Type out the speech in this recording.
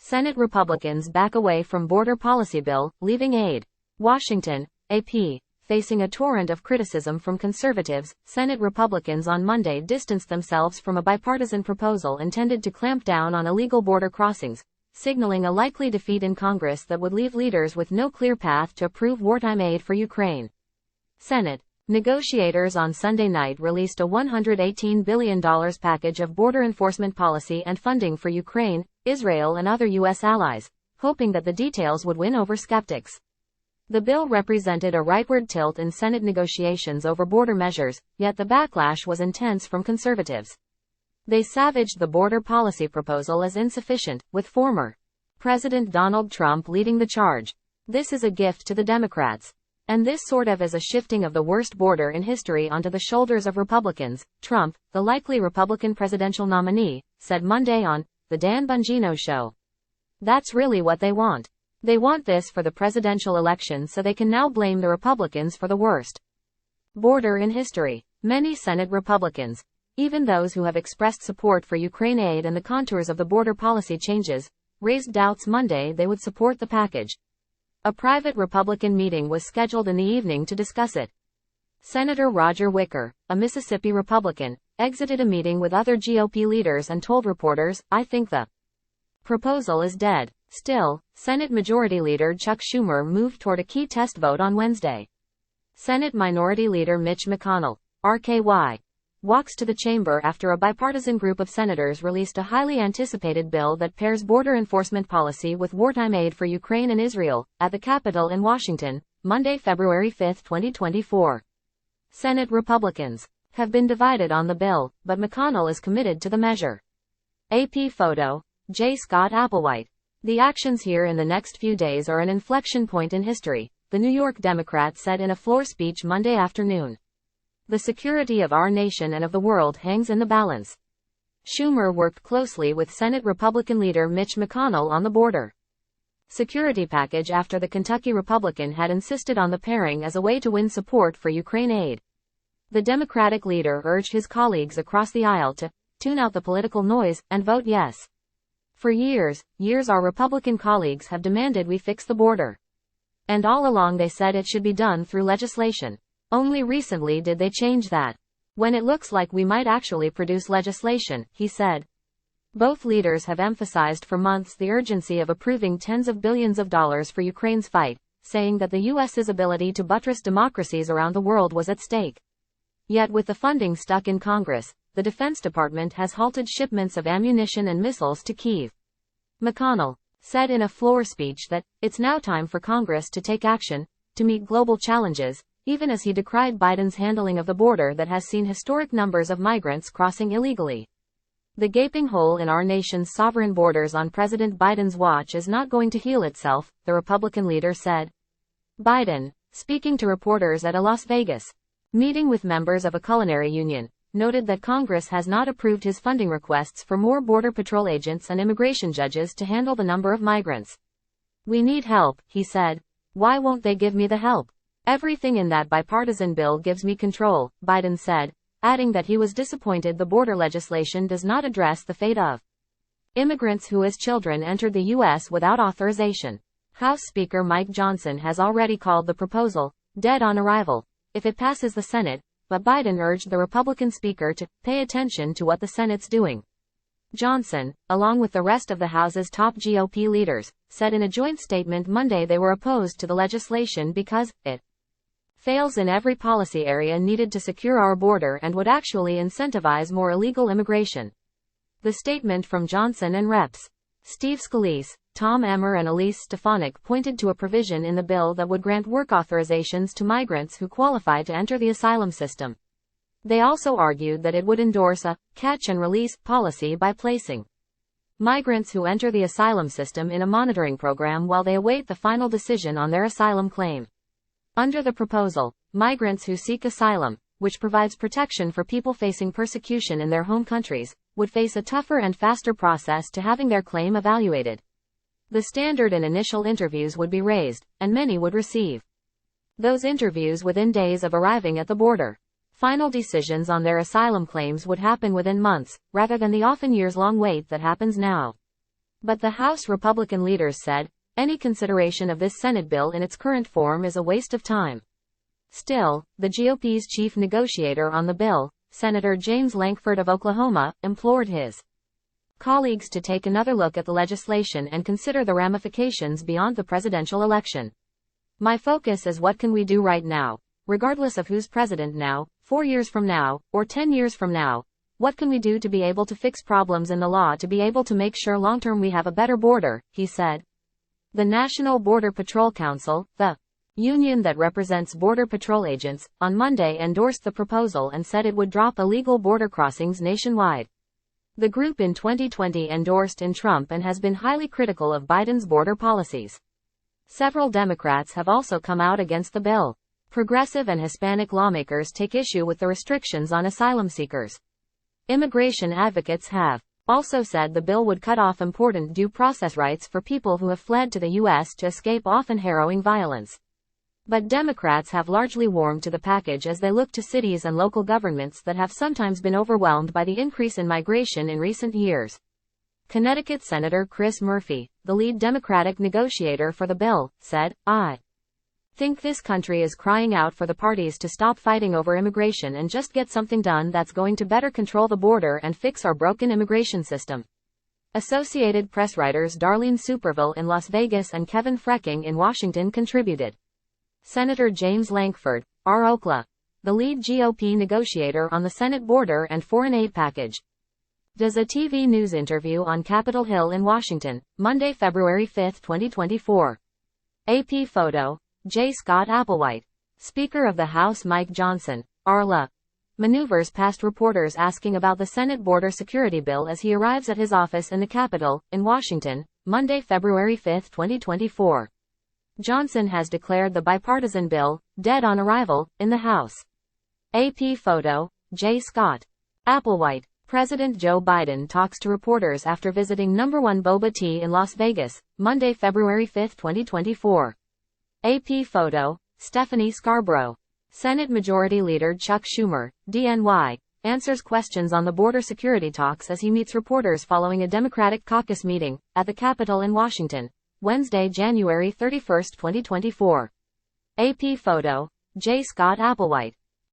Senate Republicans back away from border policy bill, leaving aid. Washington, AP. Facing a torrent of criticism from conservatives, Senate Republicans on Monday distanced themselves from a bipartisan proposal intended to clamp down on illegal border crossings, signaling a likely defeat in Congress that would leave leaders with no clear path to approve wartime aid for Ukraine. Senate negotiators on Sunday night released a $118 billion package of border enforcement policy and funding for Ukraine, Israel and other U.S. allies, hoping that the details would win over skeptics. The bill represented a rightward tilt in Senate negotiations over border measures, yet the backlash was intense from conservatives. They savaged the border policy proposal as insufficient, with former President Donald Trump leading the charge. This is a gift to the Democrats. And this sort of is a shifting of the worst border in history onto the shoulders of Republicans, Trump, the likely Republican presidential nominee, said Monday on The Dan Bongino Show. That's really what they want. They want this for the presidential election so they can now blame the Republicans for the worst border in history. Many Senate Republicans, even those who have expressed support for Ukraine aid and the contours of the border policy changes, raised doubts Monday they would support the package. A private Republican meeting was scheduled in the evening to discuss it. Senator Roger Wicker, a Mississippi Republican, exited a meeting with other GOP leaders and told reporters, "I think the proposal is dead." Still, Senate Majority Leader Chuck Schumer moved toward a key test vote on Wednesday. Senate Minority Leader Mitch McConnell, RKY, walks to the chamber after a bipartisan group of senators released a highly anticipated bill that pairs border enforcement policy with wartime aid for Ukraine and Israel, at the Capitol in Washington, Monday, February 5, 2024. Senate Republicans have been divided on the bill, but McConnell is committed to the measure. AP photo, J. Scott Applewhite. The actions here in the next few days are an inflection point in history, the New York Democrat said in a floor speech Monday afternoon. The security of our nation and of the world hangs in the balance. Schumer worked closely with Senate Republican leader Mitch McConnell on the border security package after the Kentucky Republican had insisted on the pairing as a way to win support for Ukraine aid. The Democratic leader urged his colleagues across the aisle to tune out the political noise and vote yes. For years our Republican colleagues have demanded we fix the border. And all along they said it should be done through legislation. Only recently did they change that. When it looks like we might actually produce legislation, he said. Both leaders have emphasized for months the urgency of approving tens of billions of dollars for Ukraine's fight, saying that the U.S.'s ability to buttress democracies around the world was at stake. Yet with the funding stuck in Congress, the Defense Department has halted shipments of ammunition and missiles to Kyiv. McConnell said in a floor speech that it's now time for Congress to take action to meet global challenges, even as he decried Biden's handling of the border that has seen historic numbers of migrants crossing illegally. The gaping hole in our nation's sovereign borders on President Biden's watch is not going to heal itself, the Republican leader said. Biden, speaking to reporters at a Las Vegas meeting with members of a culinary union, noted that Congress has not approved his funding requests for more Border Patrol agents and immigration judges to handle the number of migrants. We need help, he said. Why won't they give me the help? Everything in that bipartisan bill gives me control, Biden said, adding that he was disappointed the border legislation does not address the fate of immigrants who as children entered the U.S. without authorization. House Speaker Mike Johnson has already called the proposal dead on arrival if it passes the Senate, but Biden urged the Republican Speaker to pay attention to what the Senate's doing. Johnson, along with the rest of the House's top GOP leaders, said in a joint statement Monday they were opposed to the legislation because it fails in every policy area needed to secure our border and would actually incentivize more illegal immigration. The statement from Johnson and Reps. Steve Scalise, Tom Emmer and Elise Stefanik pointed to a provision in the bill that would grant work authorizations to migrants who qualify to enter the asylum system. They also argued that it would endorse a catch and release policy by placing migrants who enter the asylum system in a monitoring program while they await the final decision on their asylum claim. Under the proposal, migrants who seek asylum, which provides protection for people facing persecution in their home countries, would face a tougher and faster process to having their claim evaluated. The standard in initial interviews would be raised, and many would receive those interviews within days of arriving at the border. Final decisions on their asylum claims would happen within months, rather than the often years-long wait that happens now. But the House Republican leaders said, any consideration of this Senate bill in its current form is a waste of time. Still, the GOP's chief negotiator on the bill, Senator James Lankford of Oklahoma, implored his colleagues to take another look at the legislation and consider the ramifications beyond the presidential election. My focus is what can we do right now, regardless of who's president now, 4 years from now, or 10 years from now. What can we do to be able to fix problems in the law to be able to make sure long-term we have a better border, he said. The National Border Patrol Council, the union that represents Border Patrol agents, on Monday endorsed the proposal and said it would drop illegal border crossings nationwide. The group in 2020 endorsed in Trump and has been highly critical of Biden's border policies. Several Democrats have also come out against the bill. Progressive and Hispanic lawmakers take issue with the restrictions on asylum seekers. Immigration advocates have also said the bill would cut off important due process rights for people who have fled to the U.S. to escape often harrowing violence. But Democrats have largely warmed to the package as they look to cities and local governments that have sometimes been overwhelmed by the increase in migration in recent years. Connecticut Senator Chris Murphy, the lead Democratic negotiator for the bill, said, I think this country is crying out for the parties to stop fighting over immigration and just get something done that's going to better control the border and fix our broken immigration system. Associated Press writers Darlene Superville in Las Vegas and Kevin Frecking in Washington contributed. Senator James Lankford, R. Oklahoma, the lead GOP negotiator on the Senate border and foreign aid package, does a TV news interview on Capitol Hill in Washington, Monday, February 5, 2024. AP photo, J. Scott Applewhite. Speaker of the House Mike Johnson, Arla, maneuvers past reporters asking about the Senate border security bill as he arrives at his office in the Capitol, in Washington, Monday, February 5, 2024. Johnson has declared the bipartisan bill dead on arrival in the House. AP photo, J. Scott Applewhite. President Joe Biden talks to reporters after visiting No. 1 Boba Tea in Las Vegas, Monday, February 5, 2024. AP photo, Stephanie Scarborough. Senate Majority Leader Chuck Schumer, DNY, answers questions on the border security talks as he meets reporters following a Democratic caucus meeting at the Capitol in Washington, Wednesday, January 31, 2024. AP photo, J. Scott Applewhite.